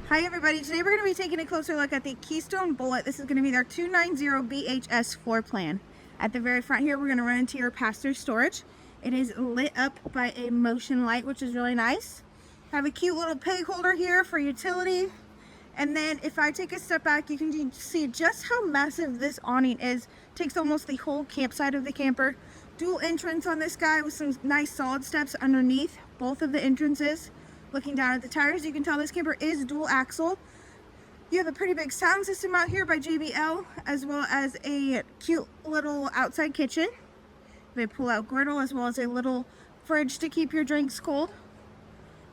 Hi everybody, today we're going to be taking a closer look at the Keystone Bullet. This is going to be their 290BHS floor plan. At the very front here, we're going to run into your pass-through storage. It is lit up by a motion light, which is really nice. Have a cute little peg holder here for utility. And then if I take a step back, you can see just how massive this awning is. It takes almost the whole campsite of the camper. Dual entrance on this guy with some nice solid steps underneath both of the entrances. Looking down at the tires, you can tell this camper is dual axle. You have a pretty big sound system out here by JBL, as well as a cute little outside kitchen. They pull out griddle, as well as a little fridge to keep your drinks cold.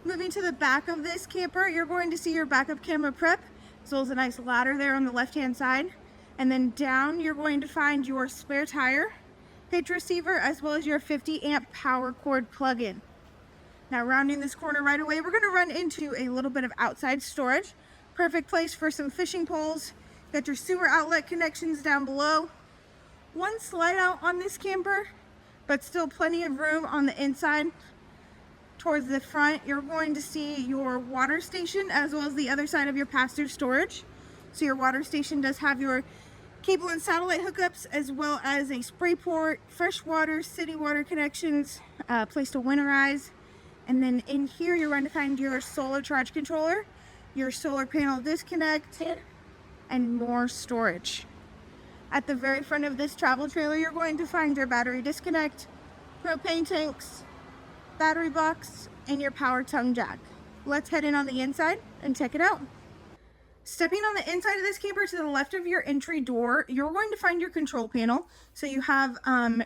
Moving to the back of this camper, you're going to see your backup camera prep, as well as a nice ladder there on the left-hand side. And then down, you're going to find your spare tire, hitch receiver, as well as your 50 amp power cord plug-in. Now rounding this corner right away, we're going to run into a little bit of outside storage. Perfect place for some fishing poles. Got your sewer outlet connections down below. One slide out on this camper, but still plenty of room on the inside. Towards the front, you're going to see your water station as well as the other side of your pass-through storage. So your water station does have your cable and satellite hookups, as well as a spray port, fresh water, city water connections, place to winterize. And then in here, you're going to find your solar charge controller, your solar panel disconnect, and more storage. At the very front of this travel trailer, you're going to find your battery disconnect, propane tanks, battery box, and your power tongue jack. Let's head in on the inside and check it out. Stepping on the inside of this camper to the left of your entry door, you're going to find your control panel. So you have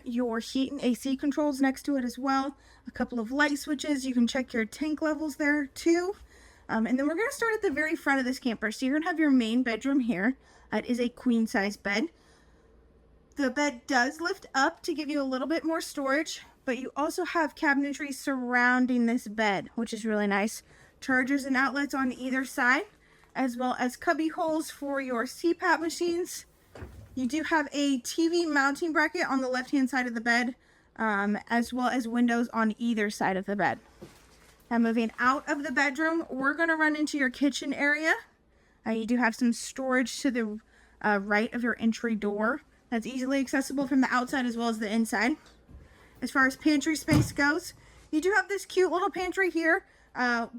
your heat and AC controls next to it as well. A couple of light switches. You can check your tank levels there too. And then we're going to start at the very front of this camper. So you're going to have your main bedroom here. It is a queen size bed. The bed does lift up to give you a little bit more storage, but you also have cabinetry surrounding this bed, which is really nice. Chargers and outlets on either side, as well as cubby holes for your CPAP machines. You do have a TV mounting bracket on the left-hand side of the bed, as well as windows on either side of the bed. Now moving out of the bedroom, we're going to run into your kitchen area. You do have some storage to the right of your entry door. That's easily accessible from the outside as well as the inside. As far as pantry space goes, you do have this cute little pantry here.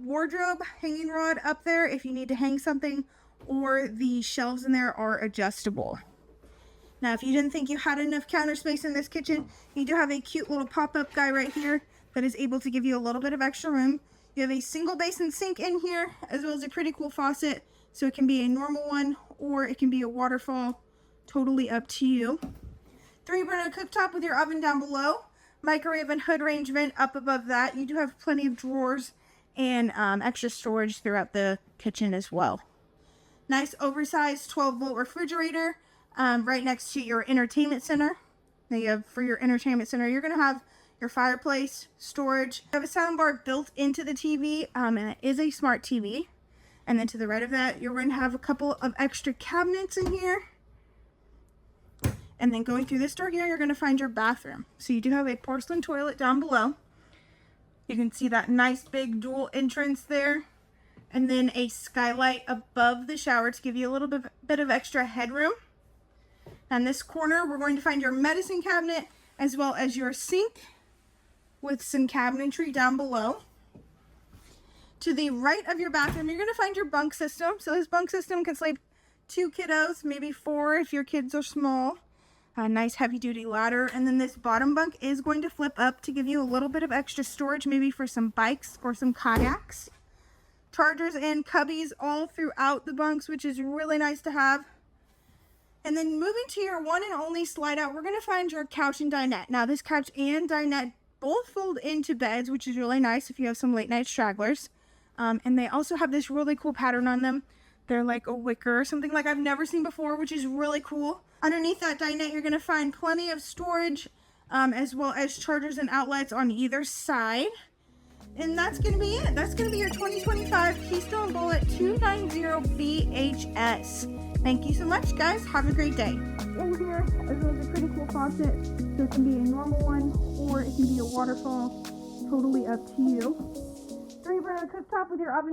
Wardrobe hanging rod up there if you need to hang something, or the shelves in there are adjustable. Now if you didn't think you had enough counter space in this kitchen, you do have a cute little pop-up guy right here that is able to give you a little bit of extra room. You have a single basin sink in here, as well as a pretty cool faucet, so it can be a normal one or it can be a waterfall, totally up to you. 3-burner cooktop with your oven down below, microwave and hood range vent up above that. You do have plenty of drawers and extra storage throughout the kitchen as well. Nice oversized 12-volt refrigerator right next to your entertainment center. Now you have, for your entertainment center, you're going to have your fireplace, storage. You have a soundbar built into the TV, and it is a smart TV. And then to the right of that, you're going to have a couple of extra cabinets in here. And then going through this door here, you're going to find your bathroom. So you do have a porcelain toilet down below. You can see that nice big dual entrance there. And then a skylight above the shower to give you a little bit of extra headroom. On this corner, we're going to find your medicine cabinet, as well as your sink with some cabinetry down below. To the right of your bathroom, you're going to find your bunk system. So this bunk system can sleep 2 kiddos, maybe 4 if your kids are small. A nice heavy duty ladder. And then this bottom bunk is going to flip up to give you a little bit of extra storage, maybe for some bikes or some kayaks. Chargers and cubbies all throughout the bunks, which is really nice to have. And then moving to your one and only slide out, we're going to find your couch and dinette. Now this couch and dinette both fold into beds, which is really nice if you have some late night stragglers. And they also have this really cool pattern on them. They're like a wicker or something like I've never seen before, which is really cool. Underneath that dinette, you're going to find plenty of storage, as well as chargers and outlets on either side. And that's going to be it. That's going to be your 2025 Keystone Bullet 290BHS. Thank you so much, guys. Have a great day. In here, as well as a pretty cool faucet. So it can be a normal one, or it can be a waterfall. Totally up to you. 3-burner cooktop with your oven